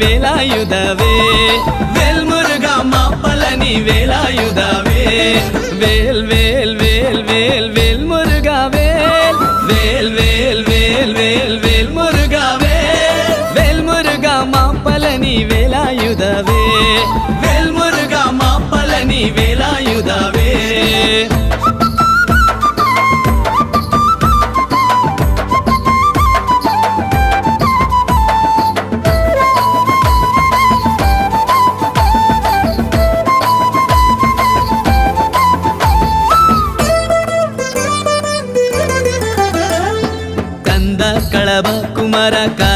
வேலாயுதவே வேல் முருகா மாப்பழனி வேலாயுதவே வேல் வேல் வேல் வேல் வேல் முருகா வேல் வேல் வேல் வேல் வேல் வேல் முருகா வேல் முருகா மாப்பழனி வேலாயுதவே வேல் முருகா மாப்பழனி வேலாயுதவே ಕಂದ ಕಳಬ ಕುಮಾರ